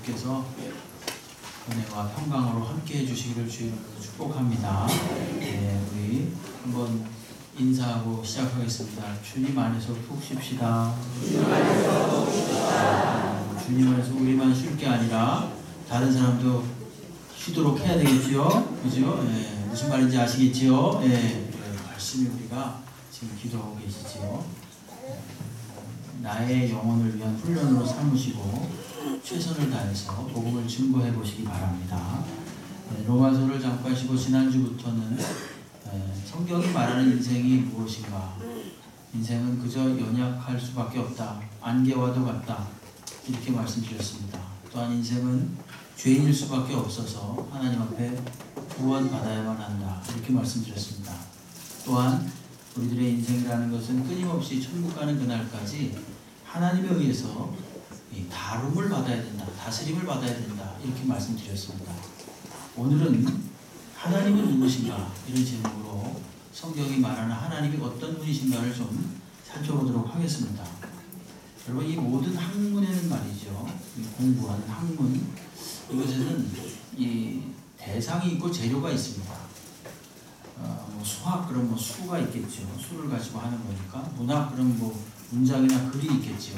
주께서 은혜와 평강으로 함께 해주시기를 주의 이름으로 축복합니다. 네, 우리 한번 인사하고 시작하겠습니다. 주님 안에서 푹 쉽시다. 주님 안에서 우리만 쉴 게 아니라 다른 사람도 쉬도록 해야 되겠지요? 그죠? 네, 무슨 말인지 아시겠지요? 네, 말씀이 우리가 지금 기도하고 계시지요? 나의 영혼을 위한 훈련으로 삼으시고 최선을 다해서 복음을 증거해 보시기 바랍니다. 로마서를 잠깐 쉬고 지난주부터는 성경이 말하는 인생이 무엇인가, 인생은 그저 연약할 수밖에 없다, 안개와도 같다, 이렇게 말씀드렸습니다. 또한 인생은 죄인일 수밖에 없어서 하나님 앞에 구원받아야만 한다, 이렇게 말씀드렸습니다. 또한 우리들의 인생이라는 것은 끊임없이 천국 가는 그날까지 하나님에 의해서 다룸을 받아야 된다, 다스림을 받아야 된다, 이렇게 말씀드렸습니다. 오늘은 하나님은 누구신가, 이런 제목으로 성경이 말하는 하나님이 어떤 분이신가를 좀 살펴보도록 하겠습니다. 여러분, 이 모든 학문에는 말이죠, 공부하는 학문, 이것에는 이 대상이 있고 재료가 있습니다. 수학, 그럼 수가 있겠죠. 수를 가지고 하는 거니까. 문학, 그럼 문장이나 글이 있겠죠.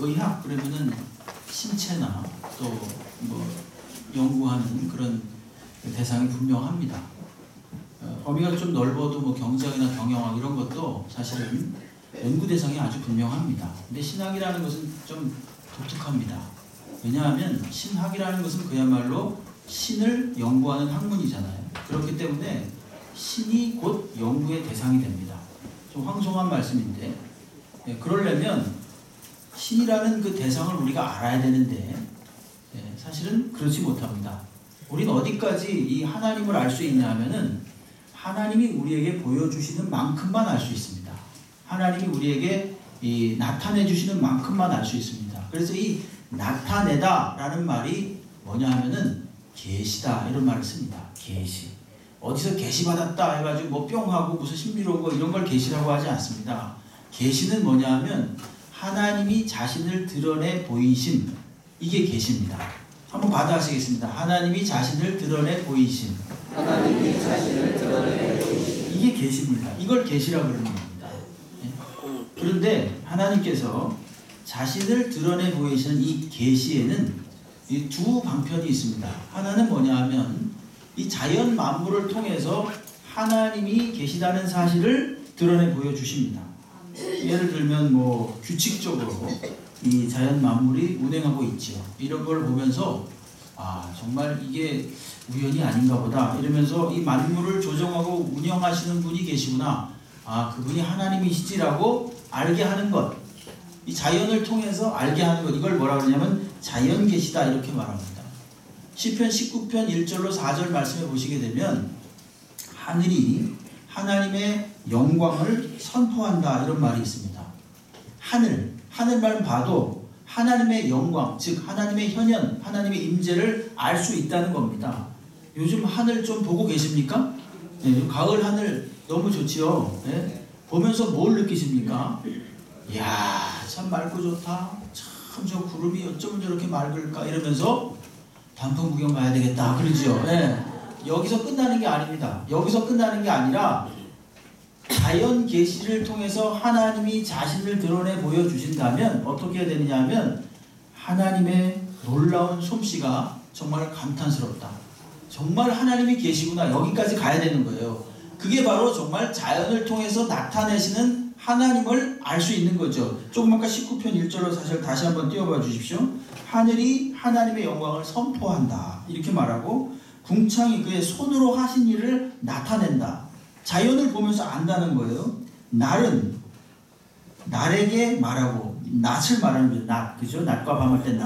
의학, 그러면은 신체나 또 연구하는 그런 대상이 분명합니다. 범위가 좀 넓어도 경제학이나 경영학 이런 것도 사실은 연구 대상이 아주 분명합니다. 근데 신학이라는 것은 좀 독특합니다. 왜냐하면 신학이라는 것은 그야말로 신을 연구하는 학문이잖아요. 그렇기 때문에 신이 곧 연구의 대상이 됩니다. 좀 황송한 말씀인데, 그러려면 신이라는 그 대상을 우리가 알아야 되는데, 사실은 그렇지 못합니다. 우리는 어디까지 이 하나님을 알 수 있냐 하면은 하나님이 우리에게 보여주시는 만큼만 알 수 있습니다. 하나님이 우리에게 나타내 주시는 만큼만 알 수 있습니다. 그래서 이 나타내다 라는 말이 뭐냐 하면은 계시다, 이런 말을 씁니다. 계시. 어디서 계시받았다 해가지고 뿅 하고 무슨 신비로운 거 이런 걸 계시라고 하지 않습니다. 계시는 뭐냐 하면 하나님이 자신을 드러내 보이심, 이게 계시입니다. 한번 받아하시겠습니다. 하나님이 자신을 드러내 보이심. 하나님이 자신을 드러내 보이심. 이게 계시입니다. 이걸 계시라고 그러는 겁니다. 그런데 하나님께서 자신을 드러내 보이시는 이 계시에는 이 두 방편이 있습니다. 하나는 뭐냐 하면 이 자연 만물을 통해서 하나님이 계시다는 사실을 드러내 보여주십니다. 예를 들면 규칙적으로 이 자연 만물이 운행하고 있죠. 이런 걸 보면서 정말 이게 우연이 아닌가 보다, 이러면서 이 만물을 조정하고 운영하시는 분이 계시구나, 그분이 하나님이시지라고 알게 하는 것, 이 자연을 통해서 알게 하는 것, 이걸 뭐라 그러냐면 자연 계시다, 이렇게 말합니다. 시편 19편 1절로 4절 말씀해 보시게 되면 하늘이 하나님의 영광을 선포한다, 이런 말이 있습니다. 하늘만 봐도 하나님의 영광, 즉 하나님의 현현, 하나님의 임재를 알 수 있다는 겁니다. 요즘 하늘 좀 보고 계십니까? 가을 하늘 너무 좋지요. 보면서 뭘 느끼십니까? 이야, 참 맑고 좋다. 참 저 구름이 어쩌면 저렇게 맑을까, 이러면서 단풍 구경 가야 되겠다, 그러죠. 여기서 끝나는 게 아닙니다. 여기서 끝나는 게 아니라 자연 계시를 통해서 하나님이 자신을 드러내 보여주신다면 어떻게 해야 되느냐 하면 하나님의 놀라운 솜씨가 정말 감탄스럽다, 정말 하나님이 계시구나, 여기까지 가야 되는 거예요. 그게 바로 정말 자연을 통해서 나타내시는 하나님을 알 수 있는 거죠. 조금 아까 19편 1절로 사실 다시 한번 띄워봐 주십시오. 하늘이 하나님의 영광을 선포한다, 이렇게 말하고 궁창이 그의 손으로 하신 일을 나타낸다. 자연을 보면서 안다는 거예요. 날에게 말하고, 낮을 말하는 거죠. 낮, 그죠? 낮과 밤 할 때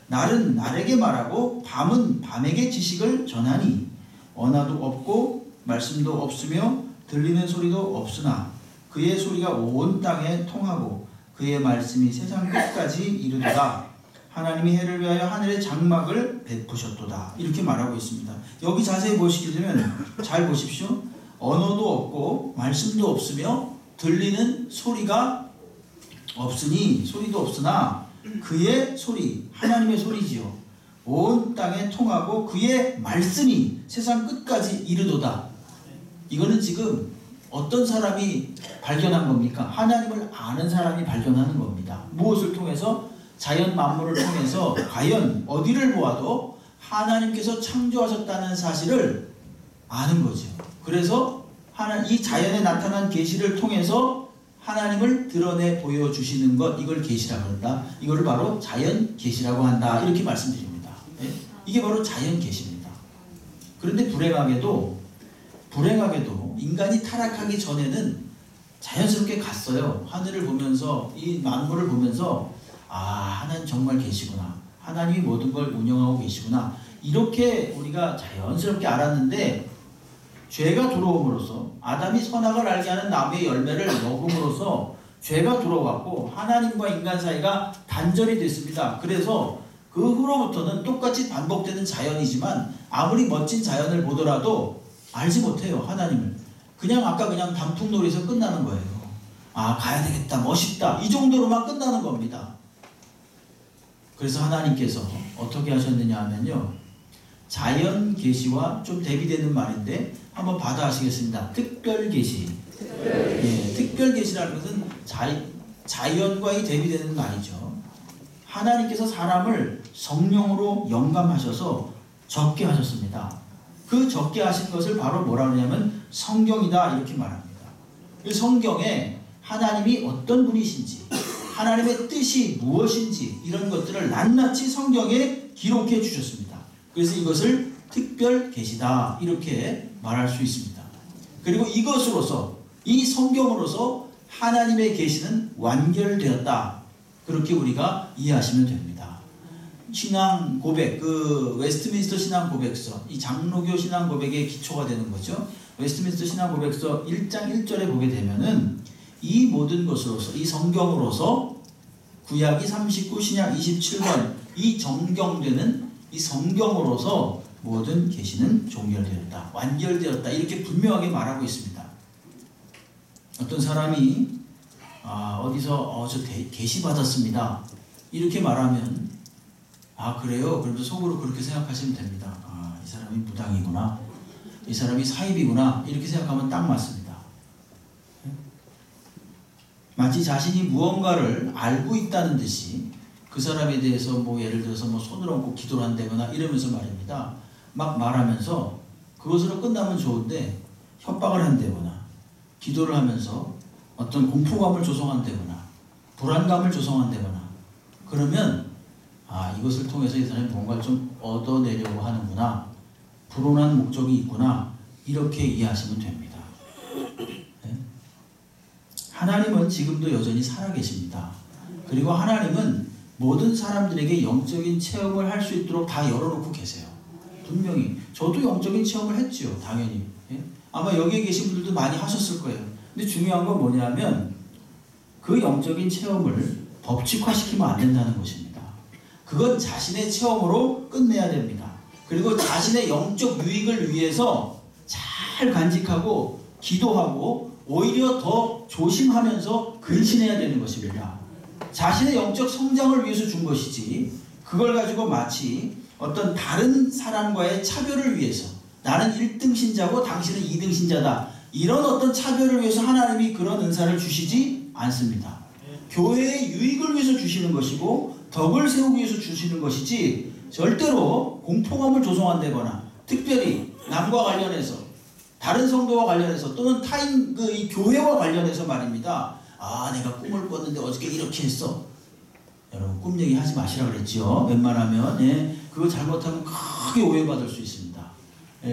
날은 날에게 말하고 밤은 밤에게 지식을 전하니 언어도 없고 말씀도 없으며 들리는 소리도 없으나 그의 소리가 온 땅에 통하고 그의 말씀이 세상 끝까지 이르도다. 하나님이 해를 위하여 하늘의 장막을 베푸셨도다, 이렇게 말하고 있습니다. 여기 자세히 보시게 되면 잘 보십시오. 언어도 없고 말씀도 없으며 들리는 소리가 없으니, 소리도 없으나 그의 소리, 하나님의 소리지요. 온 땅에 통하고 그의 말씀이 세상 끝까지 이르도다. 이거는 지금 어떤 사람이 발견한 겁니까? 하나님을 아는 사람이 발견하는 겁니다. 무엇을 통해서? 자연 만물을 통해서 과연 어디를 보아도 하나님께서 창조하셨다는 사실을 아는 거죠. 그래서 이 자연에 나타난 계시를 통해서 하나님을 드러내 보여주시는 것, 이걸 계시라고 한다. 이거를 바로 자연 계시라고 한다. 이렇게 말씀드립니다. 이게 바로 자연 계시입니다. 그런데 불행하게도 인간이 타락하기 전에는 자연스럽게 갔어요. 하늘을 보면서, 이 만물을 보면서 하나님 정말 계시구나. 하나님이 모든 걸 운영하고 계시구나. 이렇게 우리가 자연스럽게 알았는데 죄가 들어옴으로써 아담이 선악을 알게 하는 나무의 열매를 먹음으로써 죄가 들어왔고 하나님과 인간 사이가 단절이 됐습니다. 그래서 그 후로부터는 똑같이 반복되는 자연이지만 아무리 멋진 자연을 보더라도 알지 못해요. 하나님을. 그냥 단풍놀이에서 끝나는 거예요. 가야 되겠다. 멋있다. 이 정도로만 끝나는 겁니다. 그래서 하나님께서 어떻게 하셨느냐 하면요. 자연 계시와 좀 대비되는 말인데 한번 받아 하시겠습니다. 특별 계시. 특별 계시라는 것은 자연과의 대비되는 말이죠. 하나님께서 사람을 성령으로 영감하셔서 적게 하셨습니다. 그 적게 하신 것을 바로 뭐라 그러냐면 성경이다 이렇게 말합니다. 이 성경에 하나님이 어떤 분이신지, 하나님의 뜻이 무엇인지 이런 것들을 낱낱이 성경에 기록해 주셨습니다. 그래서 이것을 특별 계시다 이렇게 말할 수 있습니다. 그리고 이것으로서, 이 성경으로서 하나님의 계시는 완결되었다. 그렇게 우리가 이해하시면 됩니다. 신앙 고백, 웨스트민스터 신앙 고백서, 이 장로교 신앙 고백의 기초가 되는 거죠. 웨스트민스터 신앙 고백서 1장 1절에 보게 되면은 이 모든 것으로서, 이 성경으로서 구약이 39, 신약 27권, 이 정경되는 이 성경으로서 모든 계시는 종결되었다, 완결되었다 이렇게 분명하게 말하고 있습니다. 어떤 사람이 어디서 저 계시 받았습니다 이렇게 말하면 그래요? 그러면서 속으로 그렇게 생각하시면 됩니다. 이 사람이 무당이구나, 이 사람이 사입이구나 이렇게 생각하면 딱 맞습니다. 마치 자신이 무언가를 알고 있다는 듯이 그 사람에 대해서 예를 들어서 손을 얹고 기도를 한다거나 이러면서 말입니다. 막 말하면서 그것으로 끝나면 좋은데 협박을 한다거나 기도를 하면서 어떤 공포감을 조성한다거나 불안감을 조성한다거나 그러면 이것을 통해서 이 사람이 뭔가를 좀 얻어내려고 하는구나, 불온한 목적이 있구나 이렇게 이해하시면 됩니다. 하나님은 지금도 여전히 살아계십니다. 그리고 하나님은 모든 사람들에게 영적인 체험을 할 수 있도록 다 열어놓고 계세요. 분명히 저도 영적인 체험을 했지요. 당연히. 아마 여기에 계신 분들도 많이 하셨을 거예요. 근데 중요한 건 뭐냐면 그 영적인 체험을 법칙화시키면 안 된다는 것입니다. 그건 자신의 체험으로 끝내야 됩니다. 그리고 자신의 영적 유익을 위해서 잘 간직하고 기도하고 오히려 더 조심하면서 근신해야 되는 것입니다. 자신의 영적 성장을 위해서 준 것이지 그걸 가지고 마치 어떤 다른 사람과의 차별을 위해서 나는 1등 신자고 당신은 2등 신자다 이런 어떤 차별을 위해서 하나님이 그런 은사를 주시지 않습니다. 교회의 유익을 위해서 주시는 것이고 덕을 세우기 위해서 주시는 것이지 절대로 공포감을 조성한다거나 특별히 남과 관련해서 다른 성도와 관련해서 또는 타인 이 교회와 관련해서 말입니다. 내가 꿈을 꿨는데 어저께 이렇게 했어. 여러분 꿈 얘기 하지 마시라 그랬죠. 웬만하면 그거 잘못하면 크게 오해받을 수 있습니다.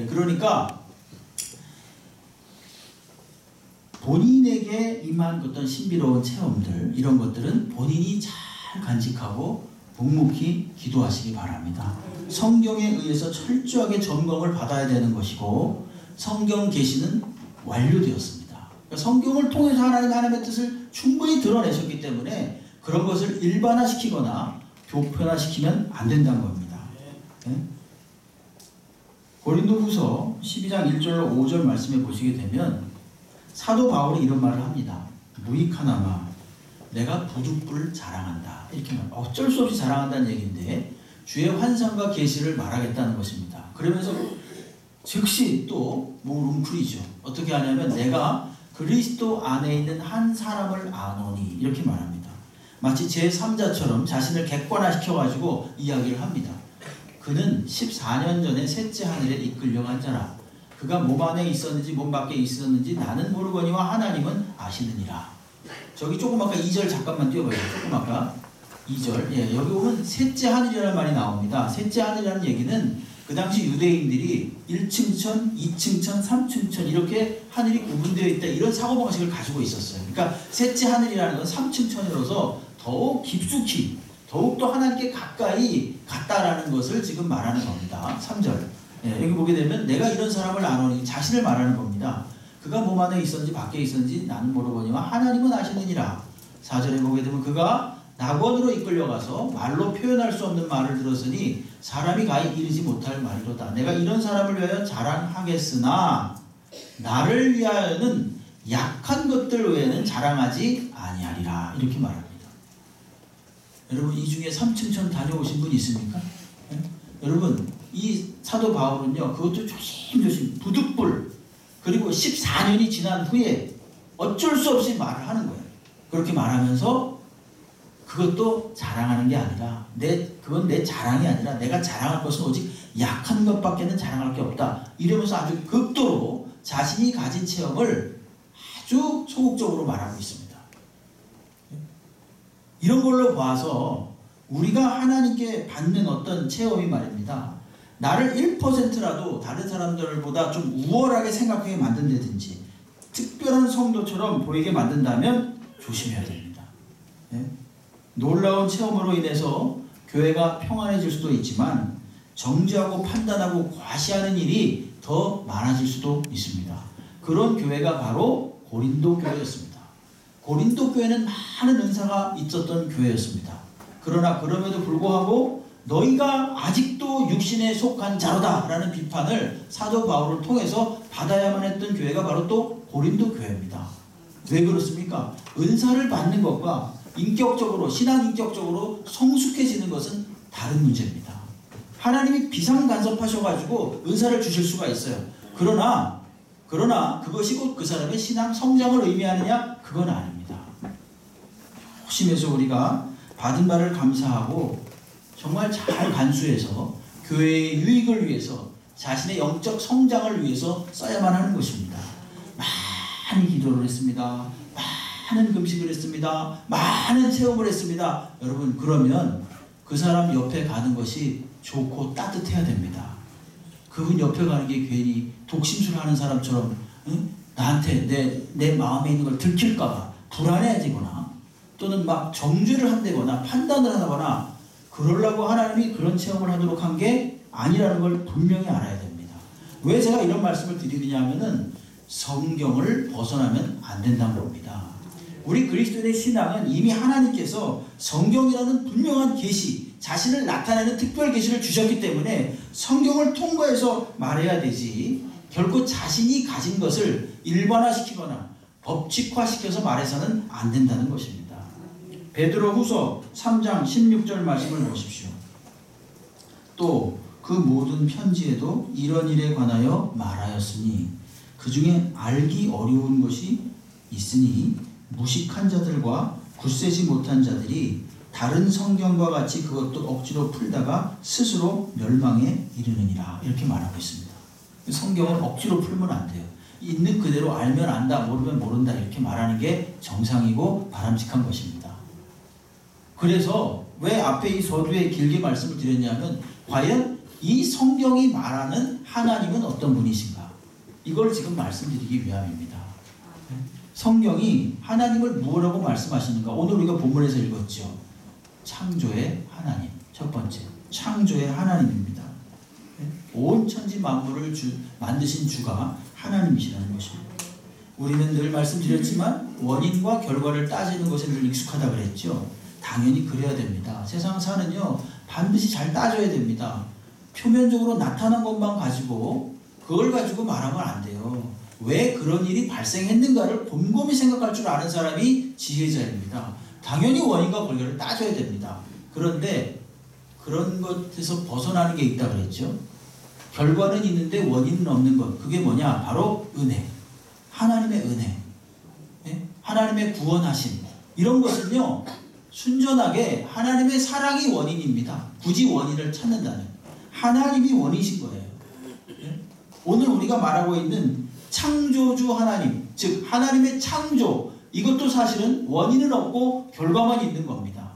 그러니까 본인에게 임한 어떤 신비로운 체험들 이런 것들은 본인이 잘 간직하고 묵묵히 기도하시기 바랍니다. 성경에 의해서 철저하게 점검을 받아야 되는 것이고 성경 계시는 완료되었습니다. 그러니까 성경을 통해서 하나님의 뜻을 충분히 드러내셨기 때문에 그런 것을 일반화시키거나 교편화시키면 안 된다는 겁니다. 고린도후서 12장 1절로 5절 말씀에 보시게 되면 사도 바울이 이런 말을 합니다. 무익하나마 내가 부득불을 자랑한다. 이렇게 말. 어쩔 수 없이 자랑한다는 얘기인데 주의 환상과 계시를 말하겠다는 것입니다. 그러면서 즉시 또 뭉클이죠. 어떻게 하냐면 내가 그리스도 안에 있는 한 사람을 아노니 이렇게 말합니다. 마치 제3자처럼 자신을 객관화시켜가지고 이야기를 합니다. 그는 14년 전에 셋째 하늘에 이끌려간 자라. 그가 몸 안에 있었는지 몸 밖에 있었는지 나는 모르거니와 하나님은 아시느니라. 저기 조금 아까 2절 잠깐만 띄워봐요. 조금 아까 2절. 예, 여기 보면 셋째 하늘이라는 말이 나옵니다. 셋째 하늘이라는 얘기는 그 당시 유대인들이 1층천, 2층천, 3층천 이렇게 하늘이 구분되어 있다 이런 사고방식을 가지고 있었어요. 그러니까 셋째 하늘이라는 건 3층천으로서 더욱 깊숙이 더욱더 하나님께 가까이 갔다라는 것을 지금 말하는 겁니다. 3절. 예, 여기 보게 되면 내가 이런 사람을 아노니 자신을 말하는 겁니다. 그가 몸 안에 있었는지 밖에 있었는지 나는 모르거니와 하나님은 아시느니라. 4절에 보게 되면 그가 낙원으로 이끌려가서 말로 표현할 수 없는 말을 들었으니 사람이 가히 이르지 못할 말이로다. 내가 이런 사람을 위하여 자랑하겠으나 나를 위하여는 약한 것들 외에는 자랑하지 아니하리라. 이렇게 말합니다. 여러분 이 중에 3층천 다녀오신 분 있습니까? 네? 여러분 이 사도 바울은요 그것도 조심조심 부득불 그리고 14년이 지난 후에 어쩔 수 없이 말을 하는 거예요. 그렇게 말하면서 그것도 자랑하는 게 아니라 그건 내 자랑이 아니라 내가 자랑할 것은 오직 약한 것밖에는 자랑할 게 없다. 이러면서 아주 극도로 자신이 가진 체험을 아주 소극적으로 말하고 있습니다. 이런 걸로 봐서 우리가 하나님께 받는 어떤 체험이 말입니다. 나를 1%라도 다른 사람들보다 좀 우월하게 생각하게 만든다든지 특별한 성도처럼 보이게 만든다면 조심해야 됩니다. 네? 놀라운 체험으로 인해서 교회가 평안해질 수도 있지만 정죄하고 판단하고 과시하는 일이 더 많아질 수도 있습니다. 그런 교회가 바로 고린도 교회였습니다. 고린도 교회는 많은 은사가 있었던 교회였습니다. 그러나 그럼에도 불구하고 너희가 아직도 육신에 속한 자로다 라는 비판을 사도 바울을 통해서 받아야만 했던 교회가 바로 또 고린도 교회입니다. 왜 그렇습니까? 은사를 받는 것과 인격적으로 신앙 인격적으로 성숙해지는 것은 다른 문제입니다. 하나님이 비상간섭하셔가지고 은사를 주실 수가 있어요. 그러나 그것이 곧 그 사람의 신앙 성장을 의미하느냐? 그건 아닙니다. 조심해서 우리가 받은 바를 감사하고 정말 잘 간수해서 교회의 유익을 위해서 자신의 영적 성장을 위해서 써야만 하는 것입니다. 많이 기도를 했습니다. 많은 금식을 했습니다. 많은 체험을 했습니다. 여러분 그러면 그 사람 옆에 가는 것이 좋고 따뜻해야 됩니다. 그분 옆에 가는 게 괜히 독심술하는 사람처럼 나한테 내 마음에 있는 걸 들킬까봐 불안해지거나 또는 막 정죄를 한다거나 판단을 하거나 그러려고 하나님이 그런 체험을 하도록 한 게 아니라는 걸 분명히 알아야 됩니다. 왜 제가 이런 말씀을 드리느냐 하면은 성경을 벗어나면 안 된다는 겁니다. 우리 그리스도인의 신앙은 이미 하나님께서 성경이라는 분명한 계시, 자신을 나타내는 특별 계시를 주셨기 때문에 성경을 통과해서 말해야 되지 결코 자신이 가진 것을 일반화시키거나 법칙화시켜서 말해서는 안 된다는 것입니다. 베드로 후서 3장 16절 말씀을 보십시오. 또 그 모든 편지에도 이런 일에 관하여 말하였으니 그 중에 알기 어려운 것이 있으니 무식한 자들과 굳세지 못한 자들이 다른 성경과 같이 그것도 억지로 풀다가 스스로 멸망에 이르느니라 이렇게 말하고 있습니다. 성경을 억지로 풀면 안 돼요. 있는 그대로 알면 안다 모르면 모른다 이렇게 말하는 게 정상이고 바람직한 것입니다. 그래서 왜 앞에 이 서두에 길게 말씀을 드렸냐면 과연 이 성경이 말하는 하나님은 어떤 분이신가 이걸 지금 말씀드리기 위함입니다. 성경이 하나님을 무엇라고 말씀하시는가? 오늘 우리가 본문에서 읽었죠. 창조의 하나님. 첫 번째, 창조의 하나님입니다. 온 천지 만물을 만드신 주가 하나님이시라는 것입니다. 우리는 늘 말씀드렸지만 원인과 결과를 따지는 것에 늘 익숙하다 그랬죠. 당연히 그래야 됩니다. 세상 사는요 반드시 잘 따져야 됩니다. 표면적으로 나타난 것만 가지고 그걸 가지고 말하면 안 돼요. 왜 그런 일이 발생했는가를 곰곰이 생각할 줄 아는 사람이 지혜자입니다. 당연히 원인과 결과를 따져야 됩니다. 그런데 그런 것에서 벗어나는 게 있다 그랬죠. 결과는 있는데 원인은 없는 것. 그게 뭐냐? 바로 은혜. 하나님의 은혜. 예? 하나님의 구원하심. 이런 것은요, 순전하게 하나님의 사랑이 원인입니다. 굳이 원인을 찾는다면. 하나님이 원이신 거예요. 예? 오늘 우리가 말하고 있는 창조주 하나님, 즉 하나님의 창조, 이것도 사실은 원인은 없고 결과만 있는 겁니다.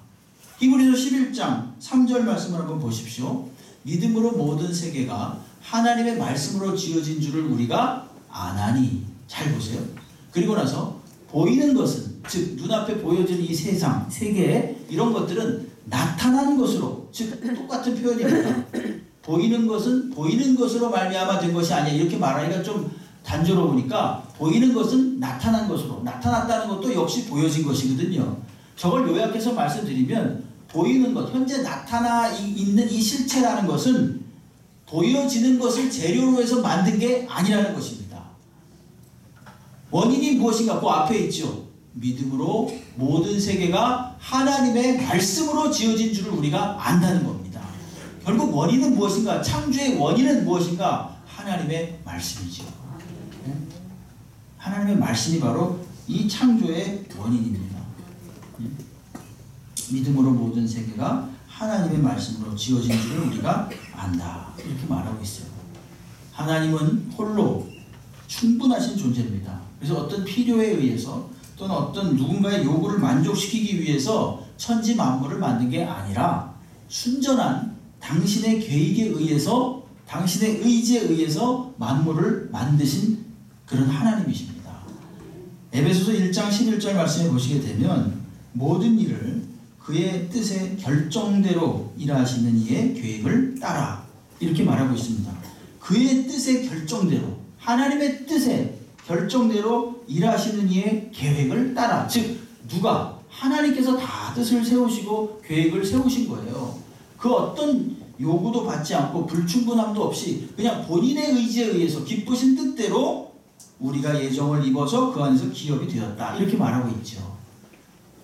히브리서 11장 3절 말씀을 한번 보십시오. 믿음으로 모든 세계가 하나님의 말씀으로 지어진 줄을 우리가 아나니. 잘 보세요. 그리고 나서 보이는 것은, 즉 눈앞에 보여지는 이 세상, 세계, 이런 것들은 나타나는 것으로, 즉 똑같은 표현입니다. 보이는 것은 보이는 것으로 말미암아 된 것이 아니야. 이렇게 말하기가 좀 단조로우니까 보이는 것은 나타난 것으로, 나타났다는 것도 역시 보여진 것이거든요. 저걸 요약해서 말씀드리면 보이는 것, 현재 나타나 있는 이 실체라는 것은 보여지는 것을 재료로 해서 만든 게 아니라는 것입니다. 원인이 무엇인가? 그 앞에 있죠. 믿음으로 모든 세계가 하나님의 말씀으로 지어진 줄을 우리가 안다는 겁니다. 결국 원인은 무엇인가? 창조의 원인은 무엇인가? 하나님의 말씀이죠. 하나님의 말씀이 바로 이 창조의 원인입니다. 믿음으로 모든 세계가 하나님의 말씀으로 지어진 줄을 우리가 안다. 이렇게 말하고 있어요. 하나님은 홀로 충분하신 존재입니다. 그래서 어떤 필요에 의해서 또는 어떤 누군가의 요구를 만족시키기 위해서 천지 만물을 만든 게 아니라 순전한 당신의 계획에 의해서, 당신의 의지에 의해서 만물을 만드신 그런 하나님이십니다. 에베소서 1장 11절 말씀에 보시게 되면 모든 일을 그의 뜻의 결정대로 일하시는 이의 계획을 따라, 이렇게 말하고 있습니다. 그의 뜻의 결정대로, 하나님의 뜻의 결정대로 일하시는 이의 계획을 따라, 즉 누가? 하나님께서 다 뜻을 세우시고 계획을 세우신 거예요. 그 어떤 요구도 받지 않고 불충분함도 없이 그냥 본인의 의지에 의해서 기쁘신 뜻대로 우리가 예정을 입어서 그 안에서 기업이 되었다. 이렇게 말하고 있죠.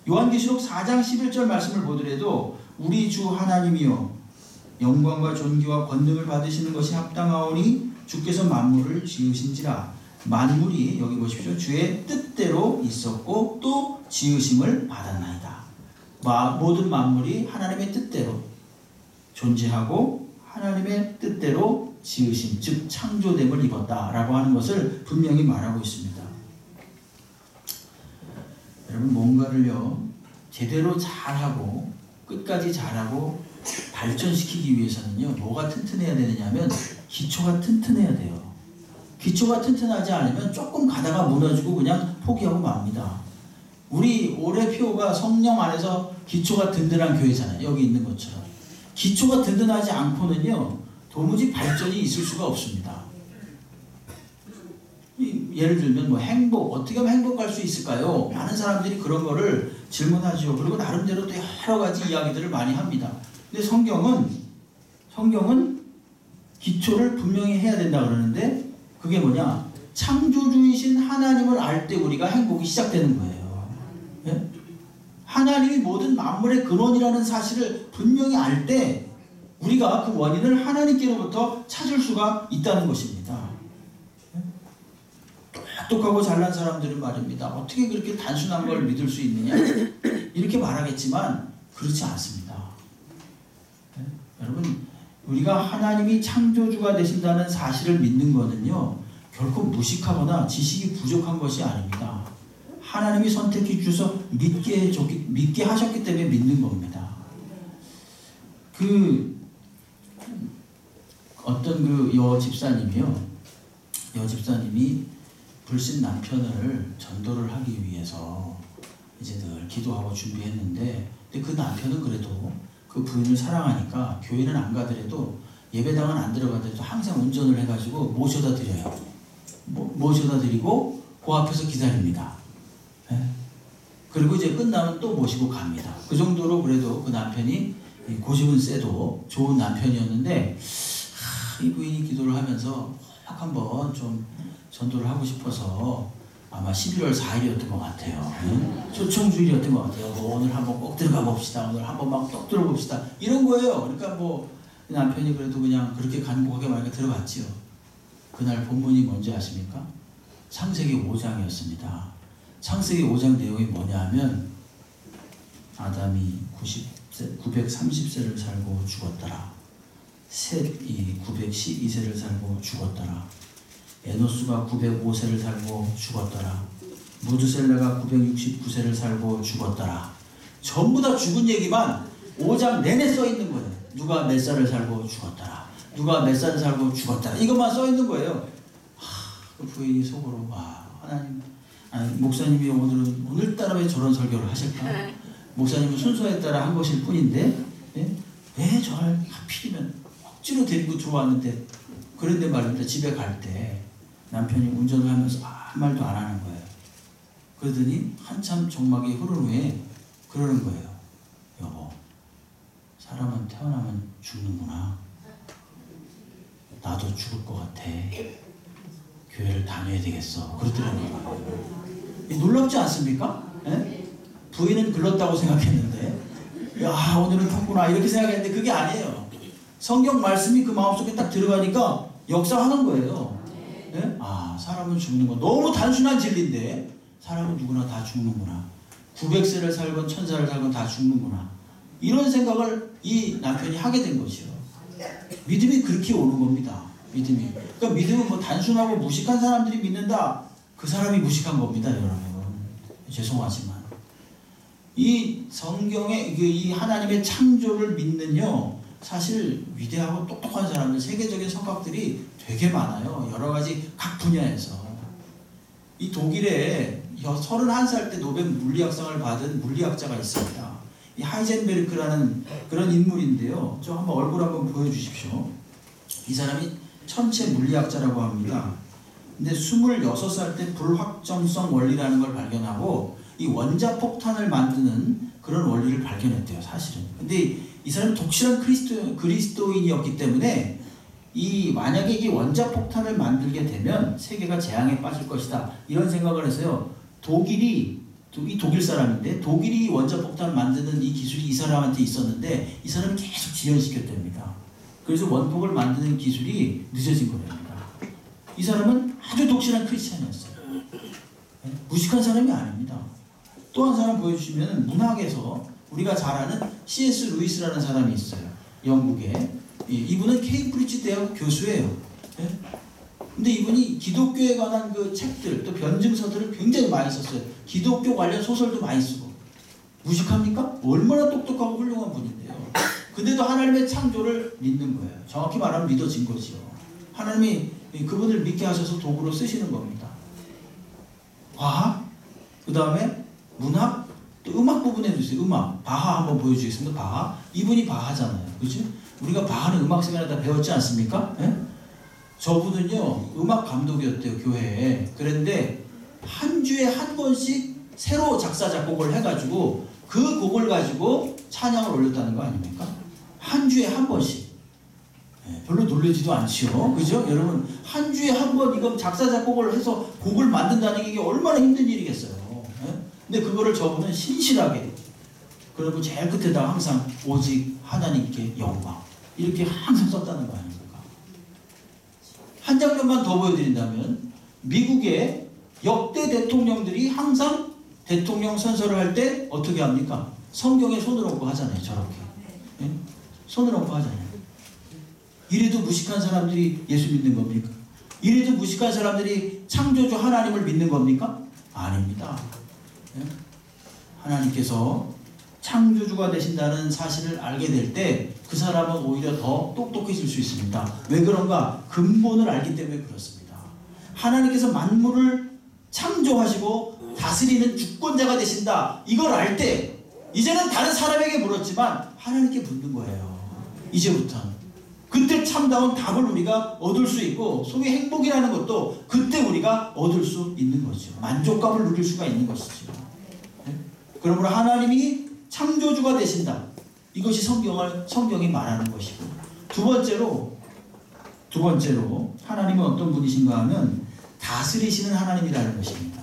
요한계시록 4장 11절 말씀을 보더라도 우리 주 하나님이여 영광과 존귀와 권능을 받으시는 것이 합당하오니 주께서 만물을 지으신지라. 만물이, 여기 보십시오, 주의 뜻대로 있었고 또 지으심을 받았나이다. 모든 만물이 하나님의 뜻대로 존재하고 하나님의 뜻대로 지으심, 즉 창조됨을 입었다라고 하는 것을 분명히 말하고 있습니다. 여러분, 뭔가를요 제대로 잘하고 끝까지 잘하고 발전시키기 위해서는요 뭐가 튼튼해야 되느냐면 기초가 튼튼해야 돼요. 기초가 튼튼하지 않으면 조금 가다가 무너지고 그냥 포기하고 맙니다. 우리 올해 표가 성령 안에서 기초가 든든한 교회잖아요. 여기 있는 것처럼. 기초가 든든하지 않고는요 도무지 발전이 있을 수가 없습니다. 예를 들면 뭐 행복, 어떻게 하면 행복할 수 있을까요? 많은 사람들이 그런 거를 질문하죠. 그리고 나름대로 또 여러 가지 이야기들을 많이 합니다. 근데 성경은 기초를 분명히 해야 된다 그러는데 그게 뭐냐? 창조주이신 하나님을 알 때 우리가 행복이 시작되는 거예요. 예? 하나님이 모든 만물의 근원이라는 사실을 분명히 알 때 우리가 그 원인을 하나님께로부터 찾을 수가 있다는 것입니다. 예? 똑똑하고 잘난 사람들은 말입니다. 어떻게 그렇게 단순한 걸 믿을 수 있느냐? 이렇게 말하겠지만 그렇지 않습니다. 예? 여러분, 우리가 하나님이 창조주가 되신다는 사실을 믿는 것은요 결코 무식하거나 지식이 부족한 것이 아닙니다. 하나님이 선택해 주셔서 믿게 하셨기 때문에 믿는 겁니다. 어떤 여집사님이 불신 남편을 전도를 하기 위해서 이제 늘 기도하고 준비했는데, 근데 그 남편은 그래도 그 부인을 사랑하니까 교회는 안 가더라도 예배당은 안 들어가더라도 항상 운전을 해가지고 모셔다 드려요. 모셔다 드리고 그 앞에서 기다립니다. 예? 그리고 이제 끝나면 또 모시고 갑니다. 그 정도로 그래도 그 남편이 고집은 세도 좋은 남편이었는데 이 부인이 기도를 하면서 꼭 한번 좀 전도를 하고 싶어서 아마 11월 4일이었던 것 같아요. 초청주일이었던 것 같아요. 오늘 한번 꼭 들어가 봅시다. 오늘 한번 막 꼭 들어봅시다. 이런 거예요. 그러니까 뭐 남편이 그래도 그냥 그렇게 간곡하게 만약에 들어갔지요. 그날 본문이 뭔지 아십니까? 창세기 5장이었습니다. 창세기 5장 내용이 뭐냐 하면 아담이 930세를 살고 죽었더라. 셋이 912세를 살고 죽었더라. 에노스가 905세를 살고 죽었더라. 무드셀라가 969세를 살고 죽었더라. 전부 다 죽은 얘기만 5장 내내 써 있는 거예요. 누가 몇 살을 살고 죽었더라. 누가 몇 살을 살고 죽었더라. 이것만 써 있는 거예요. 그 부인이 속으로 와 하나님, 아니, 목사님이 오늘따라 왜 저런 설교를 하실까? 목사님은 순서에 따라 한 것일 뿐인데 왜 저를 하필이면 억지로 데리고 들어왔는데 그런데 말입니다. 집에 갈 때 남편이 운전을 하면서 아무 말도 안 하는 거예요. 그러더니 한참 정막이 흐른 후에 그러는 거예요. 여보, 사람은 태어나면 죽는구나. 나도 죽을 것 같아. 교회를 다녀야 되겠어. 그러더라고요. 놀랍지 않습니까? 예? 부인은 글렀다고 생각했는데 야 오늘은 폈구나 이렇게 생각했는데 그게 아니에요. 성경 말씀이 그 마음속에 딱 들어가니까 역사하는 거예요. 예? 아 사람은 죽는 거 너무 단순한 진리인데 사람은 누구나 다 죽는구나. 900세를 살건 1000살을 살건 다 죽는구나. 이런 생각을 이 남편이 하게 된 것이요. 믿음이 그렇게 오는 겁니다. 믿음이. 그러니까 믿음은 뭐 단순하고 무식한 사람들이 믿는다. 그 사람이 무식한 겁니다, 여러분. 죄송하지만 이 성경의 이 하나님의 창조를 믿는요. 사실 위대하고 똑똑한 사람들, 세계적인 성격들이 되게 많아요. 여러 가지 각 분야에서. 이 독일에 31살 때 노벨 물리학상을 받은 물리학자가 있습니다. 이 하이젠베르크라는 그런 인물인데요. 저 한번 얼굴 한번 보여주십시오. 이 사람이 천체 물리학자라고 합니다. 근데 26살 때 불확정성 원리라는 걸 발견하고 이 원자폭탄을 만드는 그런 원리를 발견했대요, 사실은. 근데 이 사람은 독실한 그리스도인이었기 때문에 만약에 이 원자폭탄을 만들게 되면 세계가 재앙에 빠질 것이다. 이런 생각을 해서요. 독일 사람인데 독일이 원자폭탄을 만드는 이 기술이 이 사람한테 있었는데 이 사람이 계속 지연시켰답니다. 그래서 원폭을 만드는 기술이 늦어진 겁니다. 이 사람은 아주 독실한 크리스찬이었어요. 무식한 사람이 아닙니다. 또 한 사람 보여주시면 문학에서 우리가 잘 아는 C.S. 루이스라는 사람이 있어요. 영국에. 이분은 케임브리지 대학 교수예요. 근데 이분이 기독교에 관한 그 책들 또 변증서들을 굉장히 많이 썼어요. 기독교 관련 소설도 많이 쓰고. 무식합니까? 얼마나 똑똑하고 훌륭한 분인데요. 근데도 하나님의 창조를 믿는 거예요. 정확히 말하면 믿어진 거지요. 하나님이 그분을 믿게 하셔서 도구로 쓰시는 겁니다. 과학, 그 다음에 문학, 또 음악 부분에도 있어요. 음악, 바하 한번 보여주겠습니다. 바하. 이분이 바하잖아요. 그죠? 우리가 바하는 음악 시간에 다 배웠지 않습니까? 예? 저분은요, 음악 감독이었대요, 교회에. 그런데 한 주에 한 권씩 새로 작사, 작곡을 해가지고 그 곡을 가지고 찬양을 올렸다는 거 아닙니까? 한 주에 한 번씩. 별로 놀라지도 않지요. 그죠? 여러분, 한 주에 한 번 이거 작사, 작곡을 해서 곡을 만든다는 게 이게 얼마나 힘든 일이겠어요. 근데 그거를 저분은 신실하게, 그리고 제일 끝에다 항상 오직 하나님께 영광. 이렇게 항상 썼다는 거 아닙니까? 한 장면만 더 보여드린다면, 미국의 역대 대통령들이 항상 대통령 선서를 할 때 어떻게 합니까? 성경에 손을 얹고 하잖아요. 저렇게. 예? 손을 얹고 하잖아요. 이래도 무식한 사람들이 예수 믿는 겁니까? 이래도 무식한 사람들이 창조주 하나님을 믿는 겁니까? 아닙니다. 예? 하나님께서 창조주가 되신다는 사실을 알게 될 때 그 사람은 오히려 더 똑똑해질 수 있습니다. 왜 그런가? 근본을 알기 때문에 그렇습니다. 하나님께서 만물을 창조하시고 다스리는 주권자가 되신다. 이걸 알 때 이제는 다른 사람에게 물었지만 하나님께 묻는 거예요. 이제부터는. 그때 참다운 답을 우리가 얻을 수 있고 소위 행복이라는 것도 그때 우리가 얻을 수 있는 거죠. 만족감을 누릴 수가 있는 것이죠. 그러므로 하나님이 창조주가 되신다. 이것이 성경이 말하는 것이고 두 번째로 하나님은 어떤 분이신가 하면 다스리시는 하나님이라는 것입니다.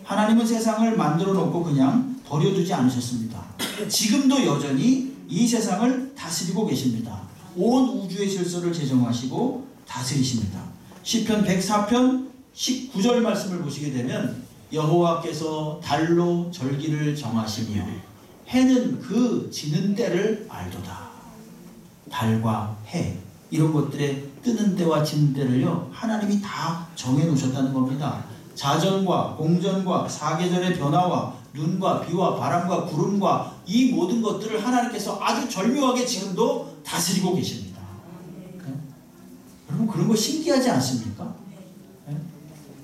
하나님은 세상을 만들어 놓고 그냥 버려두지 않으셨습니다. 지금도 여전히 이 세상을 다스리고 계십니다. 온 우주의 질서를 제정하시고 다스리십니다. 시편 104편 19절 말씀을 보시게 되면 여호와께서 달로 절기를 정하시며 해는 그 지는 때를 알도다. 달과 해 이런 것들의 뜨는 때와 지는 때를요 하나님이 다 정해놓으셨다는 겁니다. 자전과 공전과 사계절의 변화와 눈과 비와 바람과 구름과 이 모든 것들을 하나님께서 아주 절묘하게 지금도 다스리고 계십니다. 여러분 그런 거 신기하지 않습니까?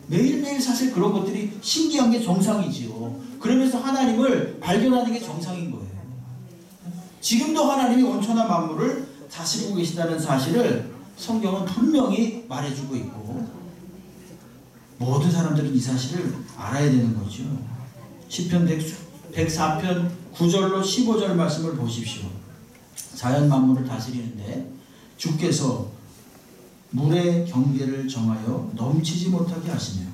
매일매일 사실 그런 것들이 신기한 게 정상이지요. 그러면서 하나님을 발견하는 게 정상인 거예요. 지금도 하나님이 온천한 만물을 다스리고 계신다는 사실을 성경은 분명히 말해주고 있고 모든 사람들은 이 사실을 알아야 되는 거죠. 시편 104편 9절로 15절 말씀을 보십시오. 자연 만물을 다스리는데 주께서 물의 경계를 정하여 넘치지 못하게 하시며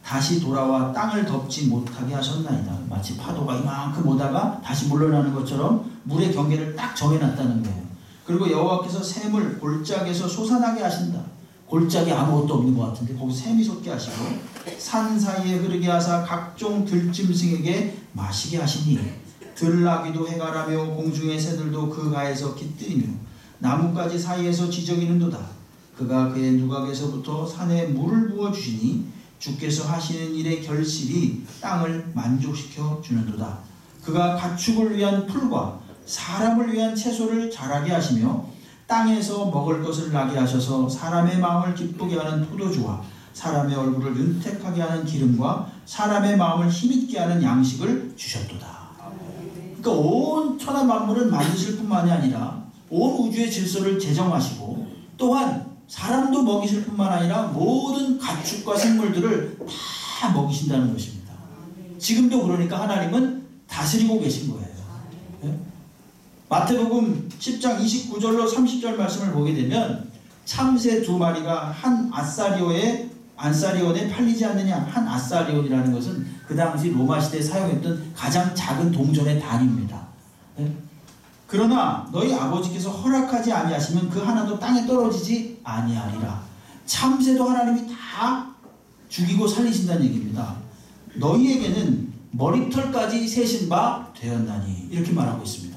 다시 돌아와 땅을 덮지 못하게 하셨나이다. 마치 파도가 이만큼 오다가 다시 물러나는 것처럼 물의 경계를 딱 정해놨다는 거예요. 그리고 여호와께서 샘을 골짜기에서 솟아나게 하신다. 골짜기 아무것도 없는 것 같은데 거기 샘이 솟게 하시고 산 사이에 흐르게 하사 각종 들짐승에게 마시게 하시니 들나귀도 해가라며 공중의 새들도 그 가에서 깃들이며 나뭇가지 사이에서 지저귀는도다. 그가 그의 누각에서부터 산에 물을 부어주시니 주께서 하시는 일의 결실이 땅을 만족시켜 주는도다. 그가 가축을 위한 풀과 사람을 위한 채소를 자라게 하시며 땅에서 먹을 것을 나게 하셔서 사람의 마음을 기쁘게 하는 포도주와 사람의 얼굴을 윤택하게 하는 기름과 사람의 마음을 힘있게 하는 양식을 주셨도다. 그러니까 온 천하 만물을 만드실 뿐만이 아니라 온 우주의 질서를 제정하시고 또한 사람도 먹이실 뿐만 아니라 모든 가축과 생물들을 다 먹이신다는 것입니다. 지금도 그러니까 하나님은 다스리고 계신 거예요. 네? 마태복음 10장 29절로 30절 말씀을 보게 되면 참새 2마리가 한 안사리온에 팔리지 않느냐. 한 안사리온이라는 것은 그 당시 로마 시대에 사용했던 가장 작은 동전의 단위입니다. 네? 그러나 너희 아버지께서 허락하지 아니하시면 그 하나도 땅에 떨어지지 아니하리라. 참새도 하나님이 다 죽이고 살리신다는 얘기입니다. 너희에게는 머리털까지 세신 바 되었나니 이렇게 말하고 있습니다.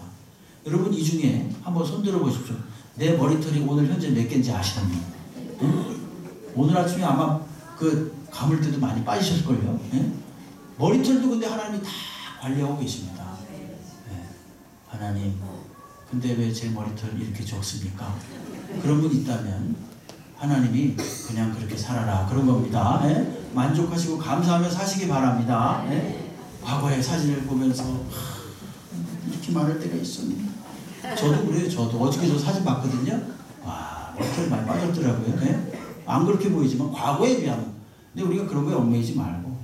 여러분 이 중에 한번 손들어 보십시오. 내 머리털이 오늘 현재 몇 개인지 아시나요? 응? 오늘 아침에 아마 그 감을 때도 많이 빠지셨을걸요. 응? 머리털도 근데 하나님이 다 관리하고 계십니다. 네. 하나님 근데 왜 제 머리털 이렇게 적습니까? 그런 분 있다면 하나님이 그냥 그렇게 살아라 그런 겁니다. 예? 만족하시고 감사하며 사시기 바랍니다. 예? 과거의 사진을 보면서 이렇게 말할 때가 있었네. 저도 그래요. 저도 어저께 저 사진 봤거든요. 와 머리털 많이 빠졌더라고요. 예? 안 그렇게 보이지만 과거에 비하면. 근데 우리가 그런 거에 얽매이지 말고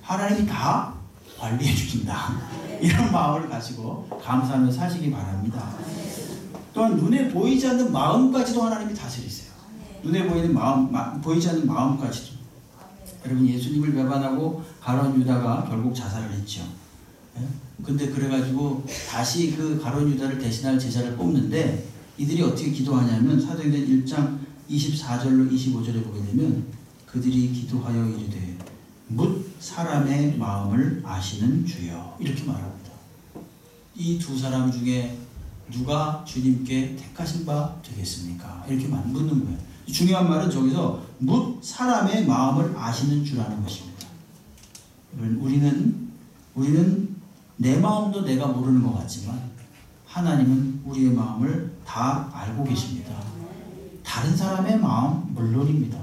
하나님이 다 관리해 주신다. 이런 마음을 가지고 감사하며 사시기 바랍니다. 또한 눈에 보이지 않는 마음까지도 하나님이 다스리세요. 눈에 보이는 마음, 보이지 않는 마음까지도. 여러분 예수님을 배반하고 가룟 유다가 결국 자살을 했죠. 근데 그래가지고 다시 그 가룟 유다를 대신할 제자를 뽑는데 이들이 어떻게 기도하냐면 사도행전 1장 24절로 25절에 보게 되면 그들이 기도하여 이르되 묻 사람의 마음을 아시는 주여 이렇게 말합니다. 이 두 사람 중에 누가 주님께 택하신 바 되겠습니까? 이렇게 묻는 거예요. 중요한 말은 저기서 묻 사람의 마음을 아시는 주라는 것입니다. 우리는 내 마음도 내가 모르는 것 같지만 하나님은 우리의 마음을 다 알고 계십니다. 다른 사람의 마음 물론입니다.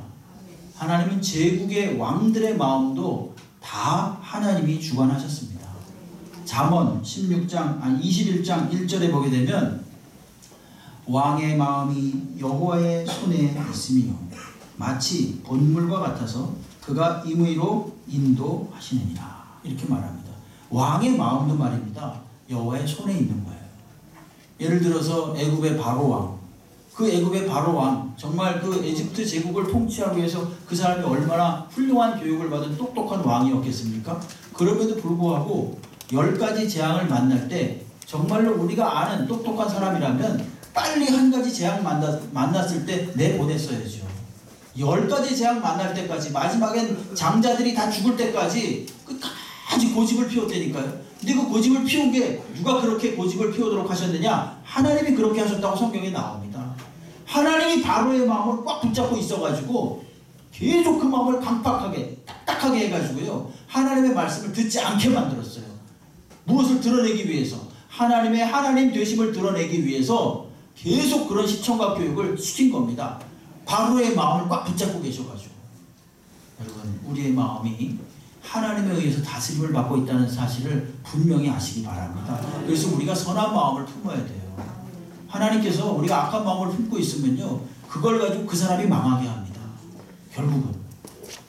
하나님은 제국의 왕들의 마음도 다 하나님이 주관하셨습니다. 잠언 21장 1절에 보게 되면 왕의 마음이 여호와의 손에 있으며 마치 본물과 같아서 그가 임의로 인도하시느니라 이렇게 말합니다. 왕의 마음도 말입니다. 여호와의 손에 있는 거예요. 예를 들어서 애굽의 바로 왕 그 애굽의 바로 왕, 정말 그 에집트 제국을 통치하기 위해서 그 사람이 얼마나 훌륭한 교육을 받은 똑똑한 왕이었겠습니까? 그럼에도 불구하고 10가지 재앙을 만날 때 정말로 우리가 아는 똑똑한 사람이라면 빨리 한 가지 재앙 만났을 때 내보냈어야죠. 10가지 재앙 만날 때까지, 마지막엔 장자들이 다 죽을 때까지 끝까지 고집을 피웠다니까요. 근데 그 고집을 피운 게 누가 그렇게 고집을 피우도록 하셨느냐? 하나님이 그렇게 하셨다고 성경에 나옵니다. 하나님이 바로의 마음을 꽉 붙잡고 있어가지고 계속 그 마음을 강팍하게 딱딱하게 해가지고요, 하나님의 말씀을 듣지 않게 만들었어요. 무엇을 드러내기 위해서? 하나님의 하나님 되심을 드러내기 위해서 계속 그런 시청각 교육을 시킨 겁니다. 바로의 마음을 꽉 붙잡고 계셔가지고. 여러분, 우리의 마음이 하나님에 의해서 다스림을 받고 있다는 사실을 분명히 아시기 바랍니다. 그래서 우리가 선한 마음을 품어야 돼요. 하나님께서 우리가 악한 마음을 품고 있으면요, 그걸 가지고 그 사람이 망하게 합니다. 결국은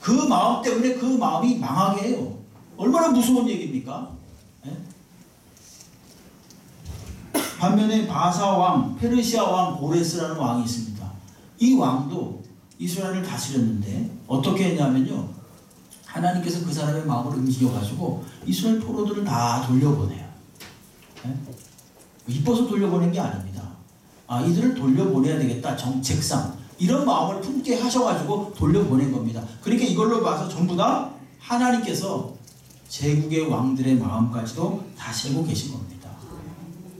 그 마음 때문에 그 마음이 망하게 해요. 얼마나 무서운 얘기입니까? 네? 반면에 바사 왕, 페르시아 왕 고레스라는 왕이 있습니다. 이 왕도 이스라엘을 다스렸는데 어떻게 했냐면요, 하나님께서 그 사람의 마음을 움직여가지고 이스라엘 포로들을 다 돌려보내요. 네? 이뻐서 돌려보낸 게 아닙니다. 이들을 돌려보내야 되겠다, 정책상 이런 마음을 품게 하셔가지고 돌려보낸 겁니다. 그러니까 이걸로 봐서 전부 다 하나님께서 제국의 왕들의 마음까지도 다스리고 계신 겁니다.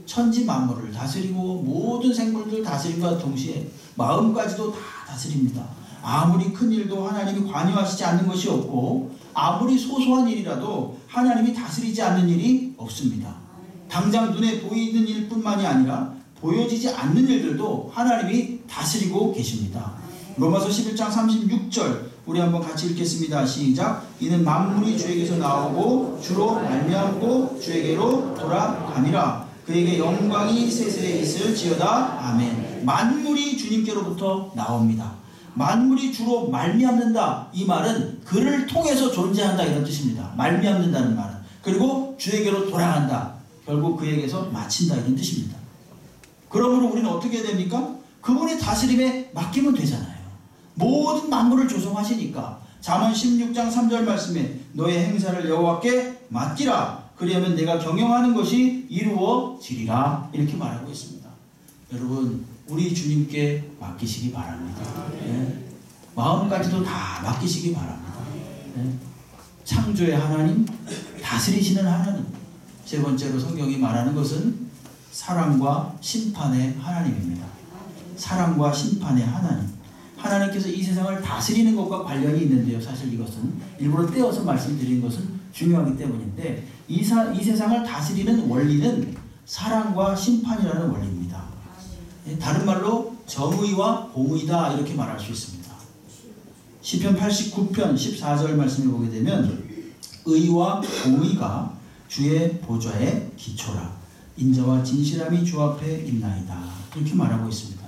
천지 만물을 다스리고 모든 생물들 다스림과 동시에 마음까지도 다 다스립니다. 아무리 큰 일도 하나님이 관여하시지 않는 것이 없고, 아무리 소소한 일이라도 하나님이 다스리지 않는 일이 없습니다. 당장 눈에 보이는 일뿐만이 아니라 보여지지 않는 일들도 하나님이 다스리고 계십니다. 로마서 11장 36절 우리 한번 같이 읽겠습니다. 시작. 이는 만물이 주에게서 나오고 주로 말미암고 주에게로 돌아가니라. 그에게 영광이 세세에 있을지어다. 아멘. 만물이 주님께로부터 나옵니다. 만물이 주로 말미암는다. 이 말은 그를 통해서 존재한다, 이런 뜻입니다. 말미암는다는 말은. 그리고 주에게로 돌아간다. 결국 그에게서 마친다, 이런 뜻입니다. 그러므로 우리는 어떻게 해야 됩니까? 그분의 다스림에 맡기면 되잖아요. 모든 만물을 조성하시니까. 잠언 16장 3절 말씀에 너의 행사를 여호와께 맡기라. 그리하면 내가 경영하는 것이 이루어지리라. 이렇게 말하고 있습니다. 여러분, 우리 주님께 맡기시기 바랍니다. 네. 마음까지도 다 맡기시기 바랍니다. 네. 창조의 하나님, 다스리시는 하나님. 세 번째로 성경이 말하는 것은 사랑과 심판의 하나님입니다. 사랑과 심판의 하나님. 하나님께서 이 세상을 다스리는 것과 관련이 있는데요. 사실 이것은 일부러 떼어서 말씀드린 것은 중요하기 때문인데, 이 세상을 다스리는 원리는 사랑과 심판이라는 원리입니다. 다른 말로 정의와 공의다, 이렇게 말할 수 있습니다. 시편 89편 14절 말씀을 보게 되면 의와 공의가 주의 보좌의 기초라. 인자와 진실함이 주 앞에 있나이다. 이렇게 말하고 있습니다.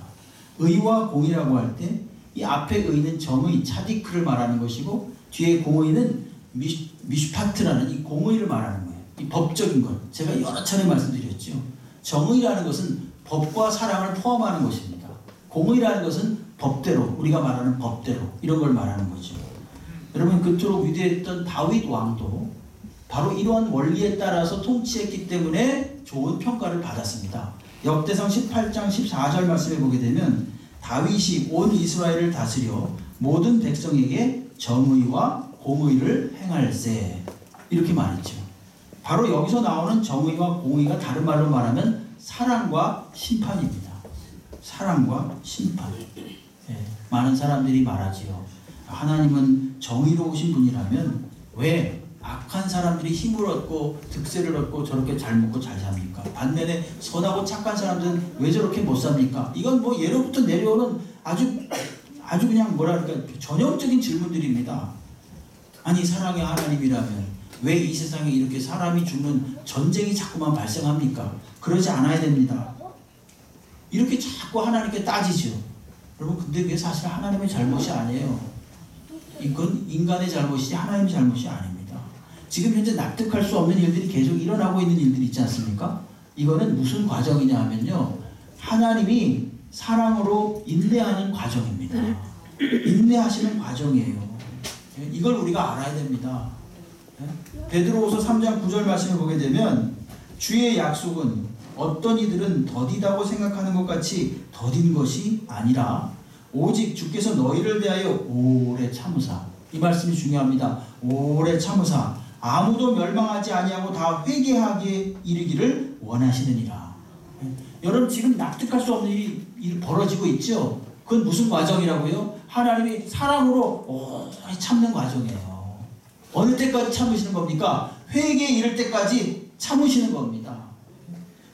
의와 공의라고 할 때 이 앞에 의는 정의, 차디크를 말하는 것이고, 뒤에 공의는 미슈파트라는 이 공의를 말하는 거예요. 이 법적인 것. 제가 여러 차례 말씀드렸죠. 정의라는 것은 법과 사랑을 포함하는 것입니다. 공의라는 것은 법대로, 우리가 말하는 법대로, 이런 걸 말하는 거죠. 여러분, 그토록 위대했던 다윗 왕도 바로 이러한 원리에 따라서 통치했기 때문에 좋은 평가를 받았습니다. 역대상 18장 14절 말씀에 보게 되면 다윗이 온 이스라엘을 다스려 모든 백성에게 정의와 공의를 행할세, 이렇게 말했죠. 바로 여기서 나오는 정의와 공의가 다른 말로 말하면 사랑과 심판입니다. 사랑과 심판. 많은 사람들이 말하지요. 하나님은 정의로우신 분이라면 왜 악한 사람들이 힘을 얻고 득세를 얻고 저렇게 잘 먹고 잘 삽니까? 반면에 선하고 착한 사람들은 왜 저렇게 못 삽니까? 이건 뭐 예로부터 내려오는 아주 그냥 뭐랄까 전형적인 질문들입니다. 아니, 사랑의 하나님이라면 왜 이 세상에 이렇게 사람이 죽는 전쟁이 자꾸만 발생합니까? 그러지 않아야 됩니다. 이렇게 자꾸 하나님께 따지죠. 여러분, 근데 그게 사실 하나님의 잘못이 아니에요. 이건 인간의 잘못이지 하나님의 잘못이 아닙니다. 지금 현재 납득할 수 없는 일들이 계속 일어나고 있는 일들이 있지 않습니까? 이거는 무슨 과정이냐 하면요, 하나님이 사랑으로 인내하는 과정입니다. 인내하시는 과정이에요. 이걸 우리가 알아야 됩니다. 베드로후서 3장 9절 말씀을 보게 되면 주의 약속은 어떤 이들은 더디다고 생각하는 것 같이 더딘 것이 아니라 오직 주께서 너희를 대하여 오래 참으사, 이 말씀이 중요합니다. 오래 참으사 아무도 멸망하지 아니하고 다 회개하기에 이르기를 원하시느니라. 여러분 지금 납득할 수 없는 일이 벌어지고 있죠. 그건 무슨 과정이라고요? 하나님이 사랑으로 오래 참는 과정이에요. 어느 때까지 참으시는 겁니까? 회개에 이를 때까지 참으시는 겁니다.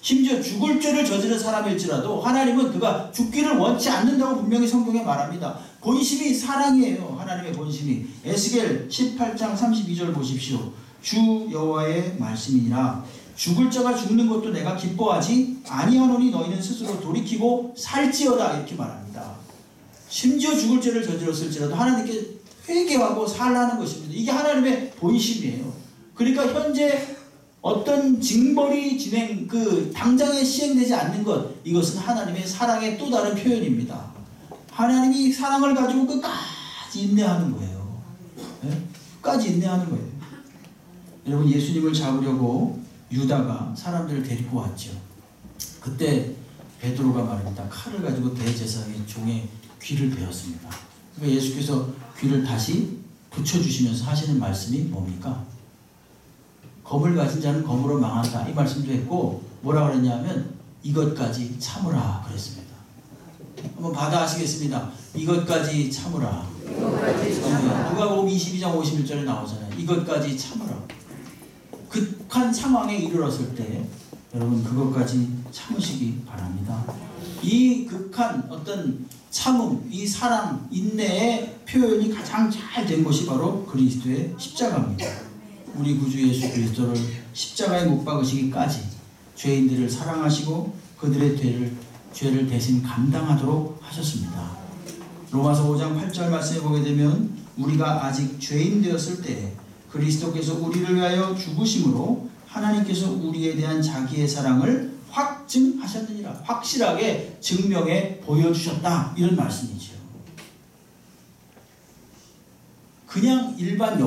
심지어 죽을 죄를 저지른 사람일지라도 하나님은 그가 죽기를 원치 않는다고 분명히 성경에 말합니다. 본심이 사랑이에요. 하나님의 본심이. 에스겔 18장 32절 보십시오. 주 여호와의 말씀이니라. 죽을 자가 죽는 것도 내가 기뻐하지 아니하노니 너희는 스스로 돌이키고 살지어다, 이렇게 말합니다. 심지어 죽을 죄를 저질렀을지라도 하나님께 회개하고 살라는 것입니다. 이게 하나님의 본심이에요. 그러니까 현재 어떤 징벌이 당장에 시행되지 않는 것, 이것은 하나님의 사랑의 또 다른 표현입니다. 하나님이 사랑을 가지고 끝까지 인내하는 거예요. 네? 끝까지 인내하는 거예요. 여러분, 예수님을 잡으려고 유다가 사람들을 데리고 왔죠. 그때 베드로가 말입니다. 칼을 가지고 대제사장의 종의 귀를 베었습니다. 그러니까 예수께서 귀를 다시 붙여주시면서 하시는 말씀이 뭡니까? 검을 가진 자는 검으로 망한다, 이 말씀도 했고, 뭐라 그랬냐면 이것까지 참으라 그랬습니다. 한번 받아 하시겠습니다. 이것까지 참으라. 누가복음 22장 51절에 나오잖아요. 이것까지 참으라. 극한 상황에 이르렀을 때 여러분 그것까지 참으시기 바랍니다. 이 극한 어떤 참음, 이 사랑, 인내의 표현이 가장 잘 된 것이 바로 그리스도의 십자가입니다. 우리 구주 예수 그리스도를 십자가에 못 박으시기까지 죄인들을 사랑하시고 그들의 죄를 대신 감당하도록 하셨습니다. 로마서 5장 8절 말씀에 보게 되면 우리가 아직 죄인 되었을 때 그리스도께서 우리를 위하여 죽으심으로 하나님께서 우리에 대한 자기의 사랑을 확증하셨느니라. 확실하게 증명해 보여주셨다, 이런 말씀이죠. 그냥 일반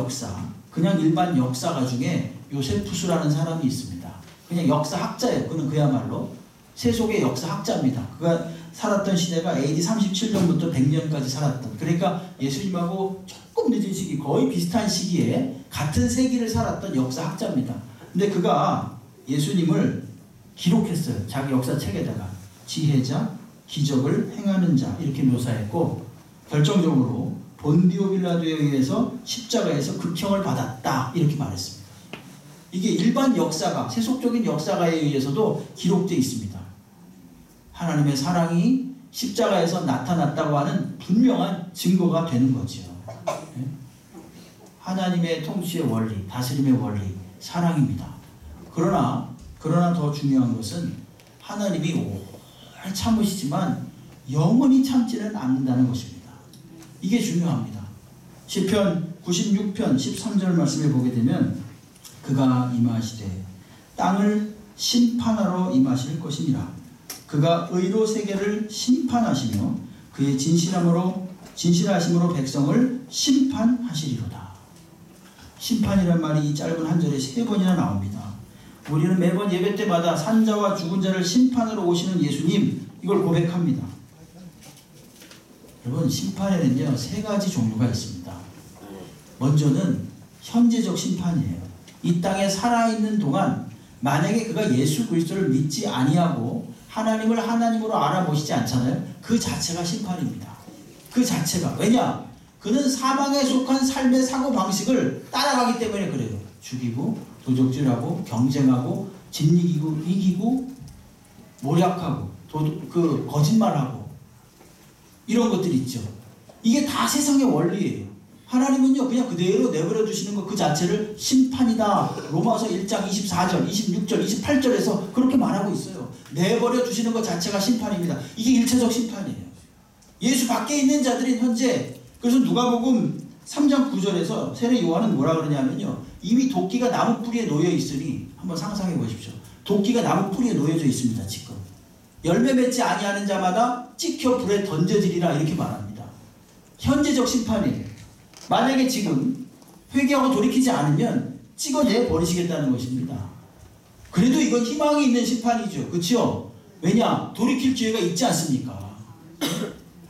역사가 중에 요세푸스라는 사람이 있습니다. 그냥 역사학자예요. 그는 그야말로 세속의 역사학자입니다. 그가 살았던 시대가 AD 37년부터 100년까지 살았던, 그러니까 예수님하고 조금 늦은 시기, 거의 비슷한 시기에 같은 세기를 살았던 역사학자입니다. 근데 그가 예수님을 기록했어요. 자기 역사책에다가 지혜자, 기적을 행하는 자, 이렇게 묘사했고, 결정적으로 본디오 빌라도에 의해서 십자가에서 극형을 받았다, 이렇게 말했습니다. 이게 일반 역사가, 세속적인 역사가에 의해서도 기록되어 있습니다. 하나님의 사랑이 십자가에서 나타났다고 하는 분명한 증거가 되는 거죠. 하나님의 통치의 원리, 다스림의 원리, 사랑입니다. 그러나 더 중요한 것은 하나님이 오래 참으시지만 영원히 참지는 않는다는 것입니다. 이게 중요합니다. 시편 96편 13절 말씀에 보게 되면 그가 임하시되 땅을 심판하러 임하실 것이니라. 그가 의로 세계를 심판하시며 그의 진실하심으로 백성을 심판하시리로다. 심판이란 말이 이 짧은 한 절에 3번이나 나옵니다. 우리는 매번 예배 때마다 산자와 죽은 자를 심판으로 오시는 예수님, 이걸 고백합니다. 여러분, 심판에는요 3가지 종류가 있습니다. 먼저는 현재적 심판이에요. 이 땅에 살아있는 동안 만약에 그가 예수 그리스도를 믿지 아니하고 하나님을 하나님으로 알아보시지 않잖아요. 그 자체가 심판입니다. 그 자체가. 왜냐? 그는 사망에 속한 삶의 사고방식을 따라가기 때문에 그래요. 죽이고 도적질하고 경쟁하고 이기고 모략하고 거짓말하고 이런 것들이 있죠. 이게 다 세상의 원리예요. 하나님은요 그냥 그대로 내버려 두시는 것 그 자체를 심판이다. 로마서 1장 24절, 26절, 28절에서 그렇게 말하고 있어요. 내버려 두시는 것 자체가 심판입니다. 이게 일차적 심판이에요. 예수 밖에 있는 자들이 현재, 그래서 누가복음 3장 9절에서 세례 요한은 뭐라 그러냐면요, 이미 도끼가 나무 뿌리에 놓여 있으니, 한번 상상해 보십시오. 도끼가 나무 뿌리에 놓여져 있습니다. 지금 열매 맺지 아니하는 자마다 찍혀 불에 던져지리라 이렇게 말합니다. 현재적 심판이에요. 만약에 지금 회개하고 돌이키지 않으면 찍어내 버리시겠다는 것입니다. 그래도 이건 희망이 있는 심판이죠. 그렇죠? 왜냐? 돌이킬 기회가 있지 않습니까?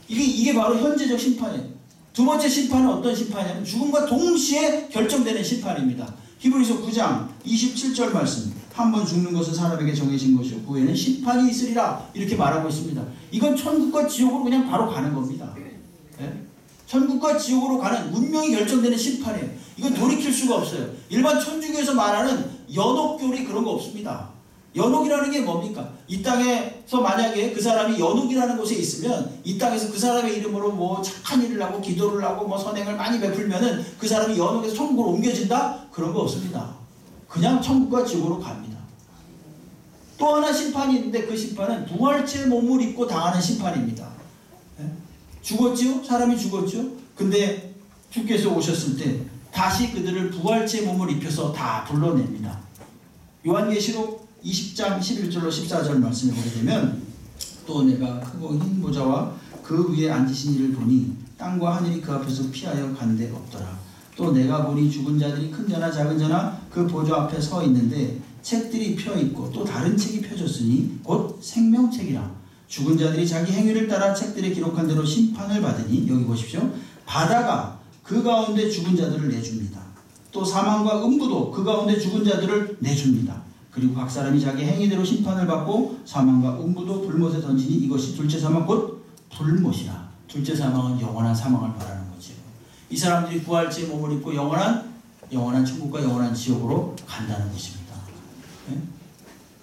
이게 바로 현재적 심판이에요. 두 번째 심판은 어떤 심판이냐면 죽음과 동시에 결정되는 심판입니다. 히브리서 9장 27절 말씀. 한 번 죽는 것은 사람에게 정해진 것이요 그 후에는 심판이 있으리라 이렇게 말하고 있습니다. 이건 천국과 지옥으로 그냥 바로 가는 겁니다. 예? 천국과 지옥으로 가는 운명이 결정되는 심판이에요. 이건 돌이킬 수가 없어요. 일반 천주교에서 말하는 연옥교리 그런 거 없습니다. 연옥이라는 게 뭡니까? 이 땅에서 만약에 그 사람이 연옥이라는 곳에 있으면 이 땅에서 그 사람의 이름으로 뭐 착한 일을 하고 기도를 하고 뭐 선행을 많이 베풀면은 그 사람이 연옥에서 천국으로 옮겨진다? 그런 거 없습니다. 그냥 천국과 지옥으로 갑니다. 또 하나 심판이 있는데 그 심판은 부활체 몸을 입고 당하는 심판입니다. 죽었죠? 사람이 죽었죠? 근데 주께서 오셨을 때 다시 그들을 부활체 몸을 입혀서 다 불러냅니다. 요한계시록 20장 11절로 14절 말씀을 보게 되면 또 내가 크고 흰 보좌와 그 위에 앉으신 이를 보니 땅과 하늘이 그 앞에서 피하여 간 데 없더라. 또 내가 보니 죽은 자들이 큰 자나 작은 자나 그 보좌 앞에 서 있는데 책들이 펴 있고 또 다른 책이 펴졌으니 곧 생명책이라. 죽은 자들이 자기 행위를 따라 책들에 기록한 대로 심판을 받으니 여기 보십시오. 바다가 그 가운데 죽은 자들을 내줍니다. 또 사망과 음부도 그 가운데 죽은 자들을 내줍니다. 그리고 각 사람이 자기 행위대로 심판을 받고 사망과 음부도 불못에 던지니 이것이 둘째 사망 곧 불못이라. 둘째 사망은 영원한 사망을 말하는 거죠. 이 사람들이 부활체의 몸을 입고 영원한 천국과 영원한 지옥으로 간다는 것입니다. 네?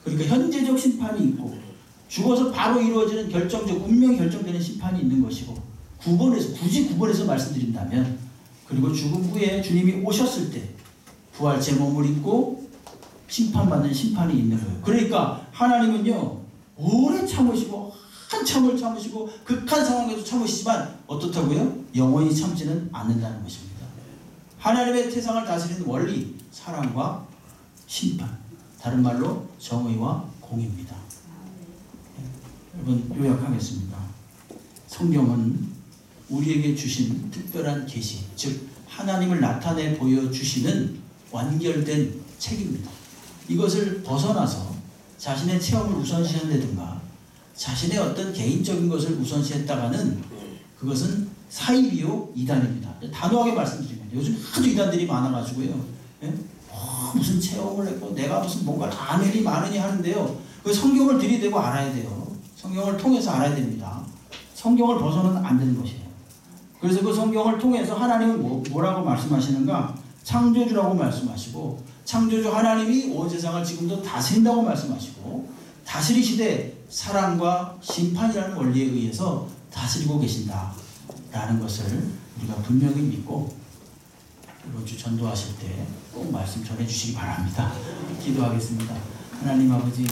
그러니까 현재적 심판이 있고 죽어서 바로 이루어지는 결정적 운명이 결정되는 심판이 있는 것이고 굳이 9번에서 말씀드린다면 그리고 죽음 후에 주님이 오셨을 때 부활체 몸을 입고 심판받는 심판이 있는 거예요. 그러니까 하나님은요 오래 참으시고 한참을 참으시고 극한 상황에서 참으시지만 어떻다고요? 영원히 참지는 않는다는 것입니다. 하나님의 세상을 다스리는 원리, 사랑과 심판, 다른 말로 정의와 공입니다. 여러분 요약하겠습니다. 성경은 우리에게 주신 특별한 계시, 즉 하나님을 나타내 보여주시는 완결된 책입니다. 이것을 벗어나서 자신의 체험을 우선시한다든가 자신의 어떤 개인적인 것을 우선시했다가는 그것은 사이비요 이단입니다. 단호하게 말씀드립니다. 요즘 하도 이단들이 많아가지고요. 예? 무슨 체험을 했고 내가 무슨 뭔가를 아느니 마느니 하는데요. 그 성경을 들이대고 알아야 돼요. 성경을 통해서 알아야 됩니다. 성경을 벗어나면 안 되는 것이에요. 그래서 그 성경을 통해서 하나님은 뭐라고 말씀하시는가? 창조주라고 말씀하시고 창조주 하나님이 온 세상을 지금도 다스린다고 말씀하시고 다스리시되 사랑과 심판이라는 원리에 의해서 다스리고 계신다라는 것을 우리가 분명히 믿고 이번 주 전도하실 때 꼭 말씀 전해주시기 바랍니다. 기도하겠습니다. 하나님 아버지